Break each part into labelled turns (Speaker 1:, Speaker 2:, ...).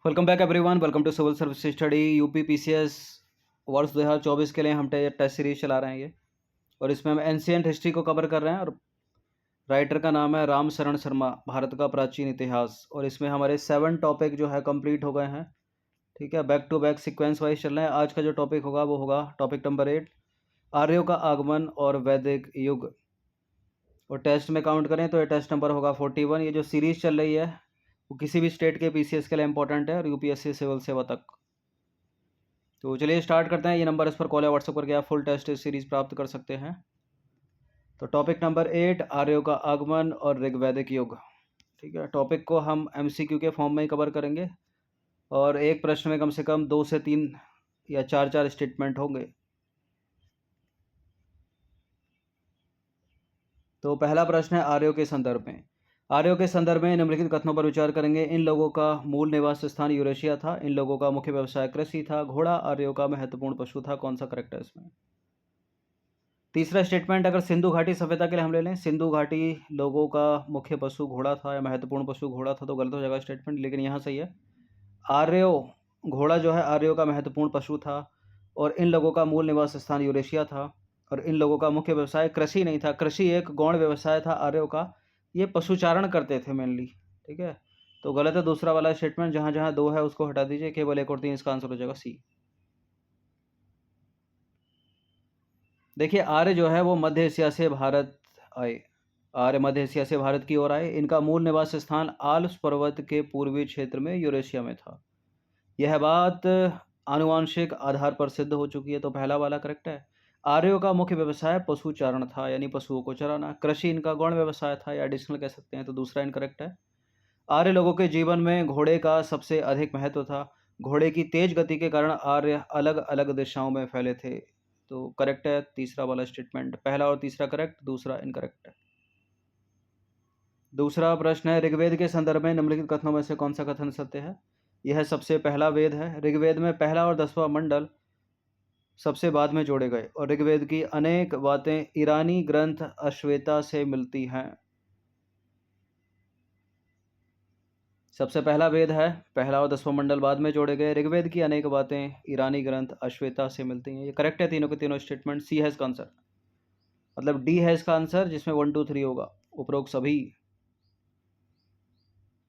Speaker 1: Welcome back everyone. Welcome to civil service study UP PCS वर्ष 2024 के लिए हम टेस्ट सीरीज चला रहे हैं ये। और इसमें हम एंशियंट हिस्ट्री को कवर कर रहे हैं और राइटर का नाम है राम शरण शर्मा, भारत का प्राचीन इतिहास। और इसमें हमारे 7 टॉपिक जो है कंप्लीट हो गए हैं। ठीक है, back to back sequence wise चल रहे हैं। आज का जो टॉपिक होगा वो होगा टॉपिक नंबर 8, आर्यों का आगमन और वैदिक युग। और टेस्ट में काउंट करें तो ये टेस्ट नंबर होगा 41। ये जो सीरीज चल रही है वो किसी भी स्टेट के पीसीएस के लिए इंपॉर्टेंट है और यूपीएससी सिविल सेवा तक। तो चलिए स्टार्ट करते हैं। ये नंबर इस पर कॉल या व्हाट्सएप करके आप फुल टेस्ट सीरीज प्राप्त कर सकते हैं। तो टॉपिक नंबर 8, आर्यों का आगमन और ऋग्वैदिक युग। ठीक है, टॉपिक को हम एमसीक्यू के फॉर्म में ही कवर करेंगे और एक प्रश्न में कम से कम 2 से 3 या 4 स्टेटमेंट होंगे। तो पहला प्रश्न है आर्यों के संदर्भ में। आर्यों के संदर्भ में निम्नलिखित कथनों पर विचार करेंगे। इन लोगों का मूल निवास स्थान यूरेशिया था। इन लोगों का मुख्य व्यवसाय कृषि था। घोड़ा आर्यों का महत्वपूर्ण पशु था। कौन सा करेक्ट है इसमें? तीसरा स्टेटमेंट अगर सिंधु घाटी सभ्यता के लिए हम ले लें, सिंधु घाटी लोगों का मुख्य पशु घोड़ा था या महत्वपूर्ण पशु घोड़ा था, तो गलत हो जाएगा स्टेटमेंट। लेकिन यहाँ सही है, आर्यों घोड़ा जो है आर्यों का महत्वपूर्ण पशु था और इन लोगों का मूल निवास स्थान यूरेशिया था और इन लोगों का मुख्य व्यवसाय कृषि नहीं था। कृषि एक गौण व्यवसाय था आर्यों का। ये पशुचारण करते थे मेनली। ठीक है, तो गलत है दूसरा वाला स्टेटमेंट। जहाँ जहाँ 2 है उसको हटा दीजिए, केवल 1 और 3 इसका आंसर हो जाएगा सी। देखिए, आर्य जो है वो मध्य एशिया से भारत आए। आर्य मध्य एशिया से भारत की ओर आए। इनका मूल निवास स्थान आल्प्स पर्वत के पूर्वी क्षेत्र में यूरेशिया में था। यह बात आनुवांशिक आधार पर सिद्ध हो चुकी है, तो पहला वाला करेक्ट है। आर्यों का मुख्य व्यवसाय पशुचारण था, यानी पशुओं को चराना। कृषि इनका गौण व्यवसाय था या एडिशनल कह सकते हैं, तो दूसरा इनकरेक्ट है। आर्य लोगों के जीवन में घोड़े का सबसे अधिक महत्व था। घोड़े की तेज गति के कारण आर्य अलग अलग दिशाओं में फैले थे, तो करेक्ट है तीसरा वाला स्टेटमेंट। पहला और तीसरा करेक्ट, दूसरा इनकरेक्ट है। दूसरा प्रश्न है, ऋग्वेद के संदर्भ में निम्नलिखित कथनों में से कौन सा कथन सत्य है? यह सबसे पहला वेद है। ऋग्वेद में पहला और 10वां मंडल सबसे बाद में जोड़े गए और ऋग्वेद की अनेक बातें ईरानी ग्रंथ अश्वेता से मिलती हैं। सबसे पहला वेद है, पहला और 10वां मंडल बाद में जोड़े गए। ऋग्वेद की अनेक बातें ईरानी ग्रंथ अश्वेता से मिलती हैं। ये करेक्ट है तीनों के तीनों स्टेटमेंट। सी है इसका आंसर, मतलब डी है इसका आंसर, जिसमें 1 2 3 होगा, उपरोक्त सभी।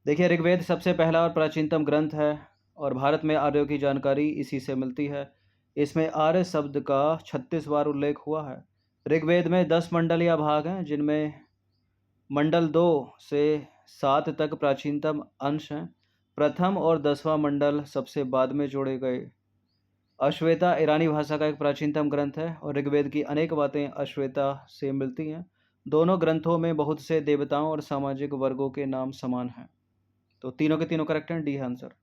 Speaker 1: देखिए, ऋग्वेद सबसे पहला और प्राचीनतम ग्रंथ है और भारत में आर्यों की जानकारी इसी से मिलती है। इसमें आर्य शब्द का 36 बार उल्लेख हुआ है। ऋग्वेद में 10 मंडल या भाग हैं, जिनमें मंडल 2 से 7 तक प्राचीनतम अंश हैं। प्रथम और 10वां मंडल सबसे बाद में जोड़े गए। अश्वेता ईरानी भाषा का एक प्राचीनतम ग्रंथ है और ऋग्वेद की अनेक बातें अश्वेता से मिलती हैं। दोनों ग्रंथों में बहुत से देवताओं और सामाजिक वर्गों के नाम समान हैं, तो तीनों के तीनों करेक्ट हैं। डी है आंसर।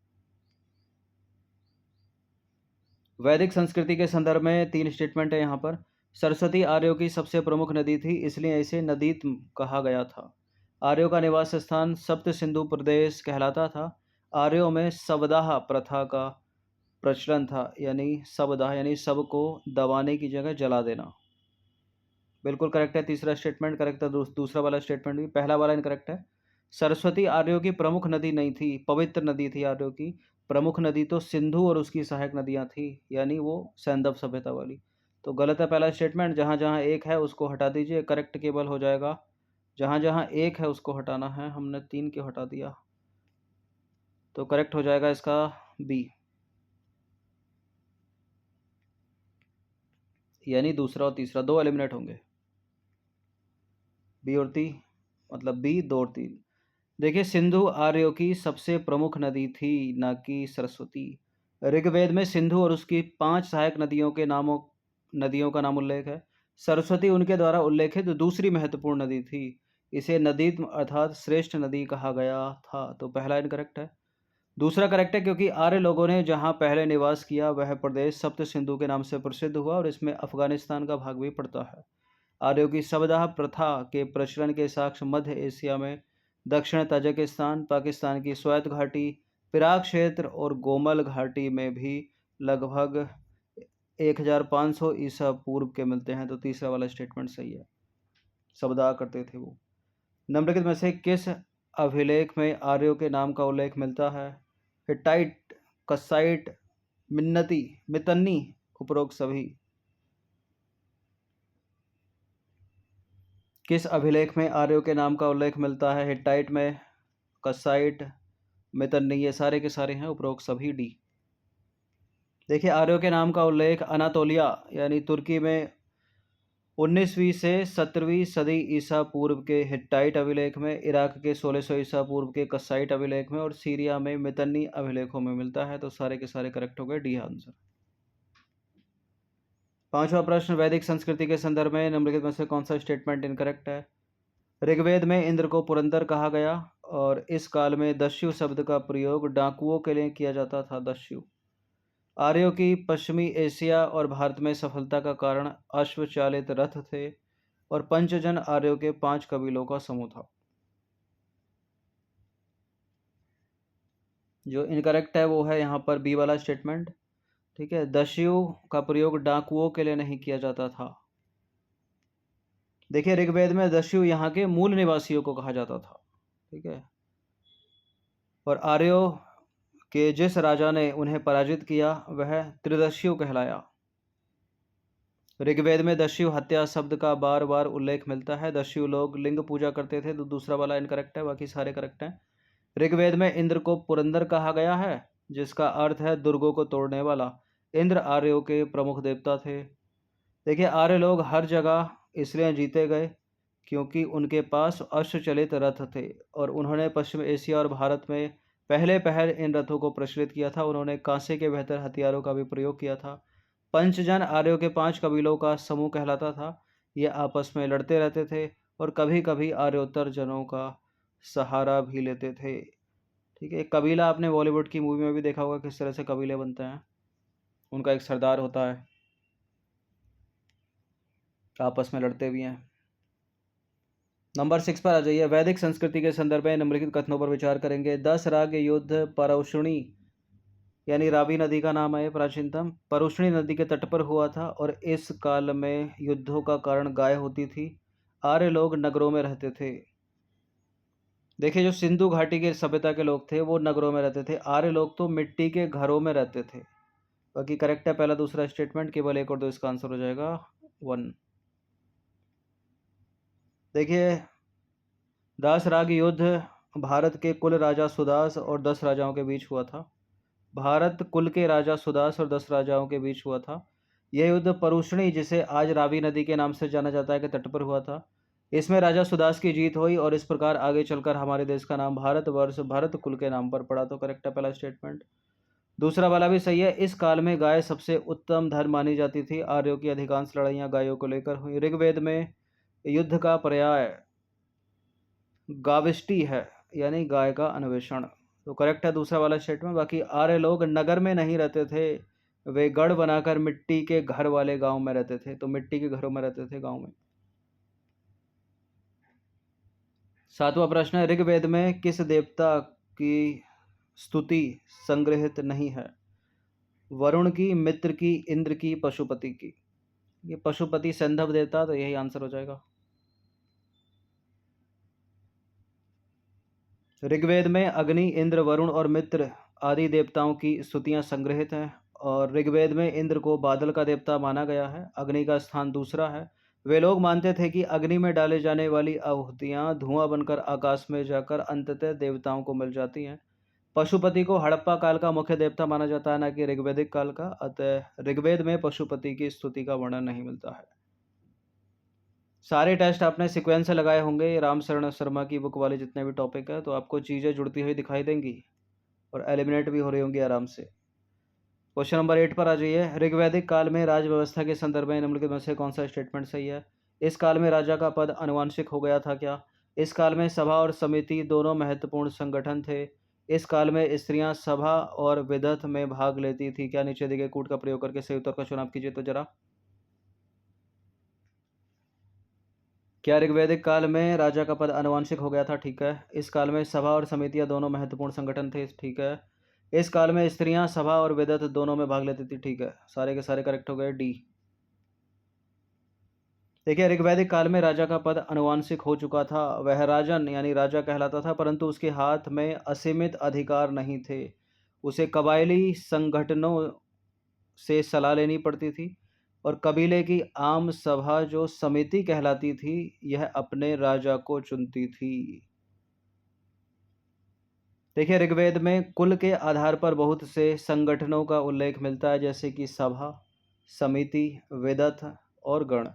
Speaker 1: वैदिक संस्कृति के संदर्भ में 3 स्टेटमेंट है यहाँ पर। सरस्वती आर्यों की सबसे प्रमुख नदी थी, इसलिए इसे नदीत कहा गया था। आर्यों का निवास स्थान सप्त सिंधु प्रदेश कहलाता था। आर्यों में सबदाह प्रथा का प्रचलन था, यानी सबदाह यानी सबको दबाने की जगह जला देना। बिल्कुल करेक्ट है तीसरा स्टेटमेंट। करेक्ट है दूसरा वाला स्टेटमेंट भी। पहला वाला इनकरेक्ट है। सरस्वती आर्यों की प्रमुख नदी नहीं थी, पवित्र नदी थी। आर्यों की प्रमुख नदी तो सिंधु और उसकी सहायक नदियां थी, यानी वो सैंधव सभ्यता वाली। तो गलत है पहला स्टेटमेंट। जहाँ जहाँ एक है उसको हटा दीजिए, करेक्ट केवल हो जाएगा जहाँ जहाँ एक है उसको हटाना है। हमने 3 के हटा दिया, तो करेक्ट हो जाएगा इसका बी, यानी दूसरा और तीसरा 2 एलिमिनेट होंगे। बी और ती मतलब बी 2 और 3। देखिए, सिंधु आर्यों की सबसे प्रमुख नदी थी, ना कि सरस्वती। ऋग्वेद में सिंधु और उसकी 5 सहायक नदियों का नाम उल्लेख है। सरस्वती उनके द्वारा उल्लेखित दूसरी महत्वपूर्ण नदी थी। इसे नदीत्म अर्थात श्रेष्ठ नदी कहा गया था, तो पहला इनकरेक्ट है। दूसरा करेक्ट है, क्योंकि आर्य लोगों ने जहाँ पहले निवास किया वह प्रदेश सप्त सिंधु के नाम से प्रसिद्ध हुआ और इसमें अफगानिस्तान का भाग भी पड़ता है। आर्यों की सबदाह प्रथा के प्रचलन के साक्ष्य मध्य एशिया में दक्षिण ताजिकिस्तान, पाकिस्तान की स्वायत्त घाटी, पिराक क्षेत्र और गोमल घाटी में भी लगभग 1500 ईसा पूर्व के मिलते हैं, तो तीसरा वाला स्टेटमेंट सही है। सबदाह करते थे वो। निम्नलिखित में से किस अभिलेख में आर्यों के नाम का उल्लेख मिलता है? हिट्टाइट, कसाइट, मिन्नती, मितन्नी, उपरोक्त सभी। किस अभिलेख में आर्यों के नाम का उल्लेख मिलता है? हिट्टाइट में, कसाइट, मितन्नी, ये सारे के सारे हैं उपरोक्त सभी, डी। देखिए आर्यों के नाम का उल्लेख अनातोलिया यानी तुर्की में 19वीं से 17वीं सदी ईसा पूर्व के हिट्टाइट अभिलेख में, इराक के 1600 ईसा पूर्व के कसाइट अभिलेख में और सीरिया में मितन्नी अभिलेखों में मिलता है। तो सारे के सारे करेक्ट हो गए, डी आंसर। पांचवा प्रश्न, वैदिक संस्कृति के संदर्भ में निम्नलिखित में से कौन सा स्टेटमेंट इनकरेक्ट है? ऋग्वेद में इंद्र को पुरंदर कहा गया और इस काल में दस्यु शब्द का प्रयोग डाकुओं के लिए किया जाता था। दस्यु। आर्यों की पश्चिमी एशिया और भारत में सफलता का कारण अश्वचालित रथ थे और पंचजन आर्यों के 5 कबीलों का समूह था। जो इनकरेक्ट है वो है यहाँ पर बी वाला स्टेटमेंट। ठीक है, दस्यु का प्रयोग डाकुओं के लिए नहीं किया जाता था। देखिए ऋग्वेद में दस्यु यहाँ के मूल निवासियों को कहा जाता था। ठीक है, और आर्यों के जिस राजा ने उन्हें पराजित किया वह त्रिदस्यु कहलाया। ऋग्वेद में दस्यु हत्या शब्द का बार बार उल्लेख मिलता है। दस्यु लोग लिंग पूजा करते थे, तो दूसरा वाला इनकरेक्ट है, बाकी सारे करेक्ट हैं। ऋग्वेद में इंद्र को पुरंदर कहा गया है, जिसका अर्थ है दुर्गों को तोड़ने वाला। इंद्र आर्यों के प्रमुख देवता थे। देखिए आर्य लोग हर जगह इसलिए जीते गए क्योंकि उनके पास अश्वचलित रथ थे और उन्होंने पश्चिम एशिया और भारत में पहले पहल इन रथों को प्रचलित किया था। उन्होंने कांसे के बेहतर हथियारों का भी प्रयोग किया था। पंचजन आर्यों के 5 कबीलों का समूह कहलाता था। ये आपस में लड़ते रहते थे और कभी कभी आर्योत्तर जनों का सहारा भी लेते थे। ठीक है, कबीला आपने बॉलीवुड की मूवी में भी देखा होगा किस तरह से कबीले बनते हैं। उनका एक सरदार होता है, आपस में लड़ते भी हैं। नंबर 6 पर आ जाइए। वैदिक संस्कृति के संदर्भ में निम्नलिखित कथनों पर विचार करेंगे। 10 राग युद्ध परुष्णी यानी रावी नदी का नाम है प्राचीनतम, परुष्णी नदी के तट पर हुआ था और इस काल में युद्धों का कारण गाय होती थी। आर्य लोग नगरों में रहते थे। देखिए जो सिंधु घाटी के सभ्यता के लोग थे वो नगरों में रहते थे, आर्य लोग तो मिट्टी के घरों में रहते थे। बाकी करेक्ट है पहला दूसरा स्टेटमेंट, केवल एक और दो इसका आंसर हो जाएगा 1। देखिए 10 राग युद्ध भारत के कुल राजा सुदास और 10 राजाओं के बीच हुआ था। भारत कुल के राजा सुदास और 10 राजाओं के बीच हुआ था। यह युद्ध परुष्णी, जिसे आज रावी नदी के नाम से जाना जाता है, के तट पर हुआ था। इसमें राजा सुदास की जीत हुई और इस प्रकार आगे चलकर हमारे देश का नाम भारतवर्ष भरत कुल के नाम पर पड़ा। तो करेक्ट है पहला स्टेटमेंट। दूसरा वाला भी सही है। इस काल में गाय सबसे उत्तम धर्म मानी जाती थी। आर्यों की अधिकांश लड़ाइयाँ गायों को लेकर हुई। ऋग्वेद में युद्ध का पर्याय गाविष्टि है यानी गाय का अन्वेषण। तो करेक्ट है दूसरा वाला स्टेटमेंट। बाकी आर्य लोग नगर में नहीं रहते थे, वे गढ़ बनाकर मिट्टी के घर वाले गांव में रहते थे। तो मिट्टी के घरों में रहते थे गांव में। 7वां प्रश्न है, ऋग्वेद में किस देवता की स्तुति संग्रहित नहीं है? वरुण की, मित्र की, इंद्र की, पशुपति की? ये पशुपति संधव देवता, तो यही आंसर हो जाएगा। ऋग्वेद में अग्नि, इंद्र, वरुण और मित्र आदि देवताओं की स्तुतियां संग्रहित हैं और ऋग्वेद में इंद्र को बादल का देवता माना गया है। अग्नि का स्थान दूसरा है। वे लोग मानते थे कि अग्नि में डाले जाने वाली आहुतियां धुआं बनकर आकाश में जाकर अंततः देवताओं को मिल जाती हैं। पशुपति को हड़प्पा काल का मुख्य देवता माना जाता है, न कि ऋग्वेदिक काल का। अतः ऋग्वेद में पशुपति की स्तुति का वर्णन नहीं मिलता है। सारे टेस्ट आपने सीक्वेंस से लगाए होंगे। राम शरण शर्मा की बुक वाले जितने भी टॉपिक है, तो आपको चीज़ें जुड़ती हुई दिखाई देंगी और एलिमिनेट भी हो रही होंगी आराम से। क्वेश्चन नंबर 8 पर आ जाइए। ऋग्वैदिक काल में राज व्यवस्था के संदर्भ में निम्नलिखित में से कौन सा स्टेटमेंट सही है? इस काल में राजा का पद अनुवांशिक हो गया था क्या? इस काल में सभा और समिति दोनों महत्वपूर्ण संगठन थे। इस काल में स्त्रियां सभा और विदथ में भाग लेती थी क्या? नीचे दिए गए कूट का प्रयोग करके सही उत्तर का चुनाव कीजिए तो जरा। क्या ऋग्वैदिक काल में राजा का पद अनुवांशिक हो गया था? ठीक है। इस काल में सभा और समितियां दोनों महत्वपूर्ण संगठन थे। ठीक है। इस काल में स्त्रियां सभा और विदत दोनों में भाग लेती थी। ठीक है, सारे के सारे करेक्ट हो गए, डी। देखिए ऋग्वैदिक काल में राजा का पद अनुवांशिक हो चुका था। वह राजन यानी राजा कहलाता था, परंतु उसके हाथ में असीमित अधिकार नहीं थे। उसे कबायली संगठनों से सलाह लेनी पड़ती थी और कबीले की आम सभा जो समिति कहलाती थी यह अपने राजा को चुनती थी। देखिए ऋग्वेद में कुल के आधार पर बहुत से संगठनों का उल्लेख मिलता है, जैसे कि सभा, समिति, वेदथ और गण।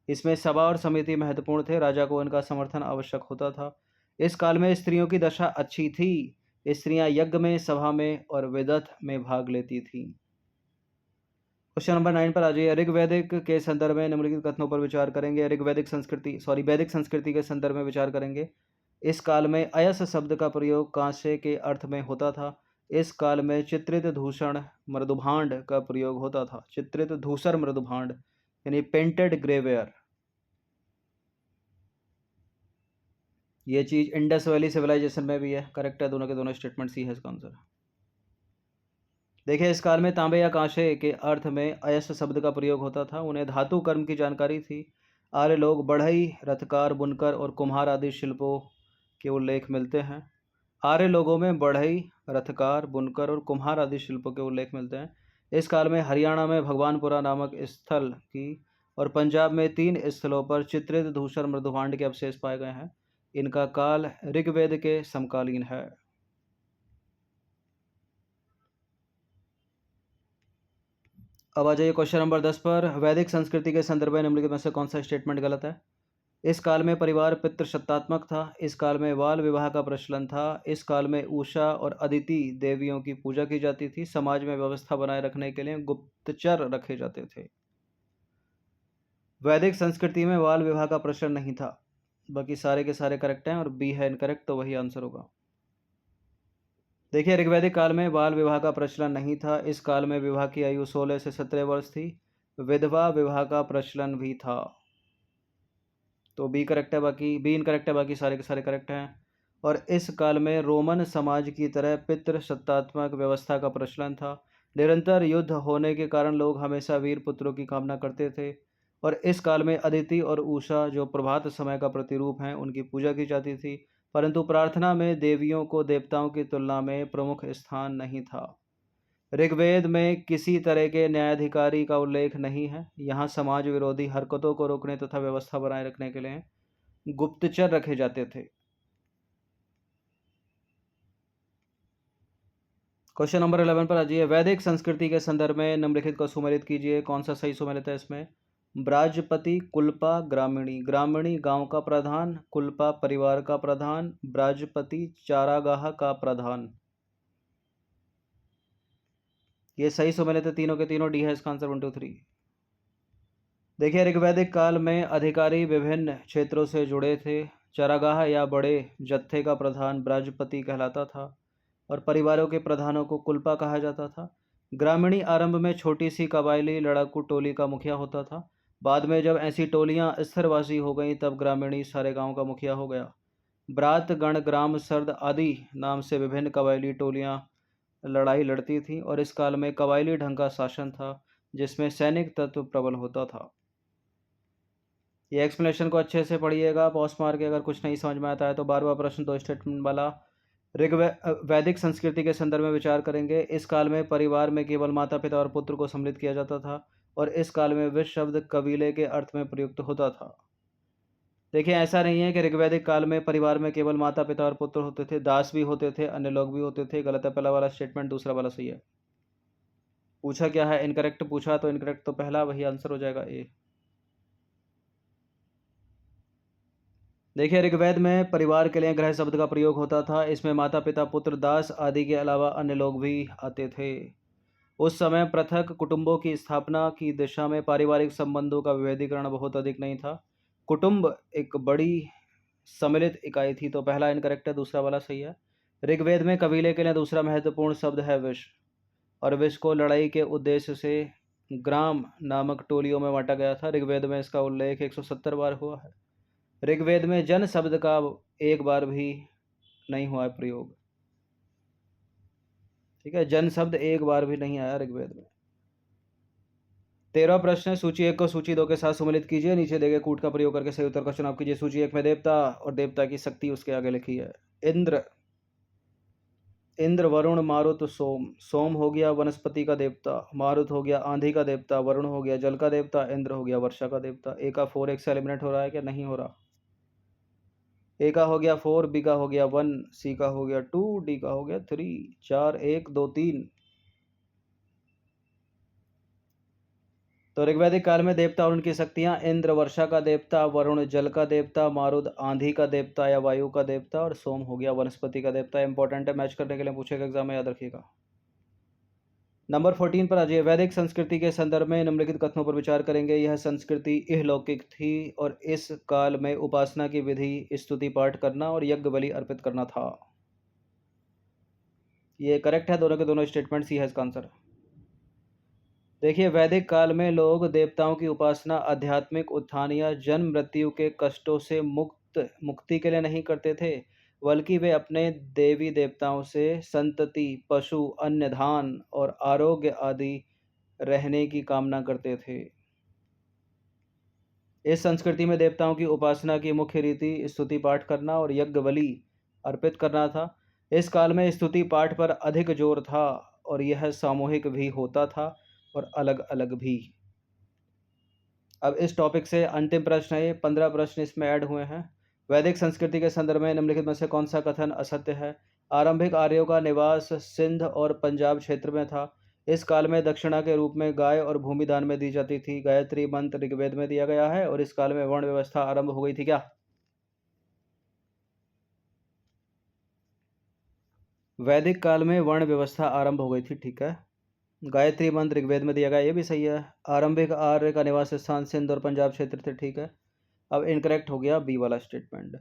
Speaker 1: इसमें सभा और समिति महत्वपूर्ण थे, राजा को इनका समर्थन आवश्यक होता था। इस काल में स्त्रियों की दशा अच्छी थी, स्त्रियां यज्ञ में, सभा में और वेदथ में भाग लेती थीं। क्वेश्चन नंबर 9 पर आ जाइए। ऋग्वैदिक के संदर्भ में निम्नलिखित कथनों पर विचार करेंगे। वैदिक संस्कृति के संदर्भ में विचार करेंगे। इस काल में अयस शब्द का प्रयोग कांसे के अर्थ में होता था। इस काल में चित्रित धूषण मृदुभांड का प्रयोग होता था। चित्रित धूसर मृदुभांड यानी पेंटेड ग्रेवेयर। ये चीज इंडस वैली सिविलाइजेशन में भी है। करेक्ट है, दोनों के दोनों स्टेटमेंट सी है इसका आंसर। देखिए इस काल में तांबे या कांसे के अर्थ में अयस्क शब्द का प्रयोग होता था। उन्हें धातु कर्म की जानकारी थी। आर्य लोग बढ़ई, रथकार, बुनकर और कुम्हार आदि शिल्पों के उल्लेख मिलते हैं। आर्य लोगों में बढ़ई, रथकार, बुनकर और कुम्हार आदि शिल्पों के उल्लेख मिलते हैं। इस काल में हरियाणा में भगवानपुरा नामक स्थल की और पंजाब में 3 स्थलों पर चित्रित धूसर मृदुभांड के अवशेष पाए गए हैं। इनका काल ऋग्वेद के समकालीन है। अब आ जाइए क्वेश्चन नंबर 10 पर। वैदिक संस्कृति के संदर्भ में निम्नलिखित में से कौन सा स्टेटमेंट गलत है? इस काल में परिवार पितृसत्तात्मक था। इस काल में बाल विवाह का प्रचलन था। इस काल में उषा और अदिति देवियों की पूजा की जाती थी। समाज में व्यवस्था बनाए रखने के लिए गुप्तचर रखे जाते थे। वैदिक संस्कृति में बाल विवाह का प्रचलन नहीं था। बाकी सारे के सारे करेक्ट हैं और बी है इनकरेक्ट, तो वही आंसर होगा। देखिए ऋग्वैदिक काल में बाल विवाह का प्रचलन नहीं था। इस काल में विवाह की आयु 16 से 17 वर्ष थी। विधवा विवाह का प्रचलन भी था। तो बी करेक्ट है, बाकी बी इनकरेक्ट है, बाकी सारे के सारे करेक्ट हैं। और इस काल में रोमन समाज की तरह पितृसत्तात्मक व्यवस्था का प्रचलन था। निरंतर युद्ध होने के कारण लोग हमेशा वीर पुत्रों की कामना करते थे। और इस काल में अदिति और उषा जो प्रभात समय का प्रतिरूप हैं उनकी पूजा की जाती थी, परंतु प्रार्थना में देवियों को देवताओं की तुलना में प्रमुख स्थान नहीं था। ऋग्वेद में किसी तरह के न्यायाधिकारी का उल्लेख नहीं है। यहाँ समाज विरोधी हरकतों को रोकने तथा व्यवस्था बनाए रखने के लिए गुप्तचर रखे जाते थे। क्वेश्चन नंबर 11 पर आ जाइए। वैदिक संस्कृति के संदर्भ में निम्नलिखित को सुमेलित कीजिए। कौन सा सही सुमेलित है इसमें? ब्राजपति, कुल्पा, ग्रामीणी। ग्रामीणी गांव का प्रधान, कुल्पा परिवार का प्रधान, ब्राजपति चारागाह का प्रधान। ये सही सुमेलित है, तीनों के तीनों। डी है इसका आंसर 1 2 3। देखिए ऋग्वैदिक काल में अधिकारी विभिन्न क्षेत्रों से जुड़े थे। चारागाह या बड़े जत्थे का प्रधान ब्राजपति कहलाता था और परिवारों के प्रधानों को कुल्पा कहा जाता था। ग्रामीणी आरंभ में छोटी सी कबायली लड़ाकू टोली का मुखिया होता था। बाद में जब ऐसी टोलियां स्थिरवासी हो गईं तब ग्रामीणी सारे गांव का मुखिया हो गया। ब्रात गण, ग्राम सर्द आदि नाम से विभिन्न कबायली टोलियां लड़ाई लड़ती थीं और इस काल में कबायली ढंग का शासन था जिसमें सैनिक तत्व प्रबल होता था। ये एक्सप्लेनेशन को अच्छे से पढ़िएगा, पॉज मार के। अगर कुछ नहीं समझ में आता है तो 12वां प्रश्न 2 स्टेटमेंट वाला। वैदिक संस्कृति के संदर्भ में विचार करेंगे। इस काल में परिवार में केवल माता पिता और पुत्र को सम्मिलित किया जाता था और इस काल में विश्व शब्द कबीले के अर्थ में प्रयुक्त होता था। देखिए ऐसा नहीं है कि ऋग्वैदिक काल में परिवार में केवल माता पिता और पुत्र होते थे, दास भी होते थे, अन्य लोग भी होते थे। गलत है पहला वाला स्टेटमेंट, दूसरा वाला सही है। पूछा क्या है? इनकरेक्ट पूछा, तो इनकरेक्ट तो पहला, वही आंसर हो जाएगा ए। देखिए ऋग्वेद में परिवार के लिए गृह शब्द का प्रयोग होता था। इसमें माता पिता, पुत्र, दास आदि के अलावा अन्य लोग भी आते थे। उस समय पृथक कुटुंबों की स्थापना की दिशा में पारिवारिक संबंधों का विभेदीकरण बहुत अधिक नहीं था। कुटुंब एक बड़ी सम्मिलित इकाई थी। तो पहला इनकरेक्ट है, दूसरा वाला सही है। ऋग्वेद में कबीले के लिए दूसरा महत्वपूर्ण शब्द है विश, और विश को लड़ाई के उद्देश्य से ग्राम नामक टोलियों में बांटा गया था। ऋग्वेद में इसका उल्लेख 170 बार हुआ है। ऋग्वेद में जन शब्द का एक बार भी नहीं हुआ है प्रयोग। ठीक है, जन शब्द एक बार भी नहीं आया ऋग्वेद में। 13वां प्रश्न है, सूची 1 को सूची 2 के साथ सम्मिलित कीजिए। नीचे दिए गए कूट का प्रयोग करके सही उत्तर का चुनाव कीजिए। सूची 1 में देवता और देवता की शक्ति उसके आगे लिखी है। इंद्र, इंद्र, वरुण, मारुत, सोम। सोम हो गया वनस्पति का देवता, मारुत हो गया आंधी का देवता, वरुण हो गया जल का देवता, इंद्र हो गया वर्षा का देवता। ए का 4 एक से एलिमिनेट हो रहा है क्या? नहीं हो रहा। ए का हो गया 4, बी का हो गया 1, सी का हो गया 2, डी का हो गया 3, 4, 1, 2, 3। तो ऋग्वैदिक काल में देवता और उनकी शक्तियां: इंद्र वर्षा का देवता, वरुण जल का देवता, मारुत आंधी का देवता या वायु का देवता, और सोम हो गया वनस्पति का देवता। इंपॉर्टेंट है, मैच करने के लिए पूछेगा एग्जाम में, याद रखिएगा। नंबर 14 पर आ जाइए। वैदिक संस्कृति के संदर्भ में निम्नलिखित कथनों पर विचार करेंगे। यह संस्कृति इहलौकिक थी और इस काल में उपासना की विधि स्तुति पाठ करना और यज्ञ बलि अर्पित करना था। ये करेक्ट है, दोनों के दोनों स्टेटमेंट। सी है इसका आंसर। देखिए, वैदिक काल में लोग देवताओं की उपासना आध्यात्मिक उत्थान या जन्म मृत्यु के कष्टों से मुक्ति के लिए नहीं करते थे, बल्कि वे अपने देवी देवताओं से संतति, पशु, अन्न, धान और आरोग्य आदि रहने की कामना करते थे। इस संस्कृति में देवताओं की उपासना की मुख्य रीति स्तुति पाठ करना और यज्ञ बलि अर्पित करना था। इस काल में स्तुति पाठ पर अधिक जोर था और यह सामूहिक भी होता था और अलग अलग भी। अब इस टॉपिक से अंतिम प्रश्न है, 15 प्रश्न इसमें ऐड हुए हैं। वैदिक संस्कृति के संदर्भ में निम्नलिखित में से कौन सा कथन असत्य है? आरंभिक आर्यों का निवास सिंध और पंजाब क्षेत्र में था। इस काल में दक्षिणा के रूप में गाय और भूमि दान में दी जाती थी। गायत्री मंत्र ऋग्वेद में दिया गया है। और इस काल में वर्ण व्यवस्था आरंभ हो गई थी क्या? वैदिक काल में वर्ण व्यवस्था आरंभ हो गई थी, ठीक है। गायत्री मंत्र ऋग्वेद में दिया गया, ये भी सही है। आरंभिक आर्य का निवास स्थान सिंध और पंजाब क्षेत्र थे, ठीक है। अब इनकरेक्ट हो गया बी वाला स्टेटमेंट।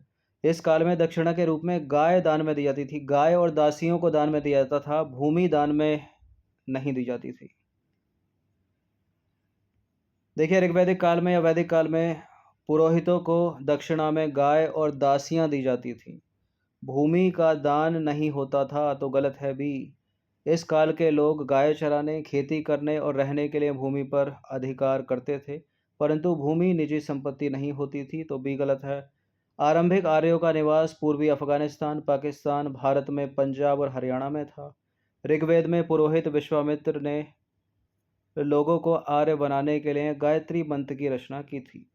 Speaker 1: इस काल में दक्षिणा के रूप में गाय दान में दी जाती थी। गाय और दासियों को दान में दिया जाता था, भूमि दान में नहीं दी जाती थी। देखिए, ऋग्वैदिक काल में या वैदिक काल में पुरोहितों को दक्षिणा में गाय और दासियां दी जाती थी, भूमि का दान नहीं होता था, तो गलत है भी। इस काल के लोग गाय चराने, खेती करने और रहने के लिए भूमि पर अधिकार करते थे, परंतु भूमि निजी संपत्ति नहीं होती थी, तो बी गलत है। आरंभिक आर्यों का निवास पूर्वी अफगानिस्तान, पाकिस्तान, भारत में पंजाब और हरियाणा में था। ऋग्वेद में पुरोहित विश्वामित्र ने लोगों को आर्य बनाने के लिए गायत्री मंत्र की रचना की थी।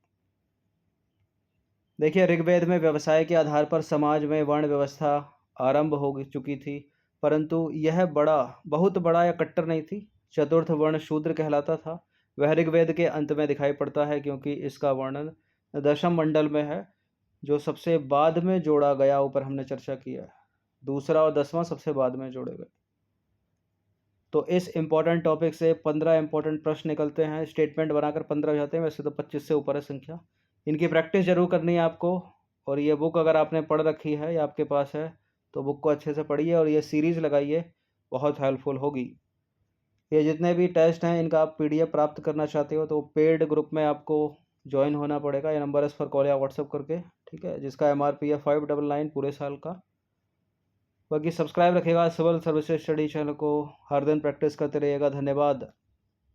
Speaker 1: देखिए, ऋग्वेद में व्यवसाय के आधार पर समाज में वर्ण व्यवस्था आरंभ हो चुकी थी, परंतु यह बहुत बड़ा या कट्टर नहीं थी। चतुर्थ वर्ण शूद्र कहलाता था। वह ऋग्वेद के अंत में दिखाई पड़ता है, क्योंकि इसका वर्णन दशम मंडल में है, जो सबसे बाद में जोड़ा गया। ऊपर हमने चर्चा किया है, दूसरा और 10वां सबसे बाद में जोड़े गए। तो इस इंपॉर्टेंट टॉपिक से 15 इंपॉर्टेंट प्रश्न निकलते हैं। स्टेटमेंट बनाकर 15 हो जाते हैं, वैसे तो 25 से ऊपर है संख्या। इनकी प्रैक्टिस जरूर करनी है आपको। और ये बुक अगर आपने पढ़ रखी है या आपके पास है, तो बुक को अच्छे से पढ़िए और ये सीरीज़ लगाइए, बहुत हेल्पफुल होगी। ये जितने भी टेस्ट हैं, इनका आप PDF प्राप्त करना चाहते हो तो पेड ग्रुप में आपको ज्वाइन होना पड़ेगा। ये नंबर है, इस पर कॉल या व्हाट्सअप करके, ठीक है, जिसका MRP है 599 पूरे साल का। बाकी सब्सक्राइब रखिएगा सिविल सर्विसेज स्टडी चैनल को, हर दिन प्रैक्टिस करते रहिएगा। धन्यवाद।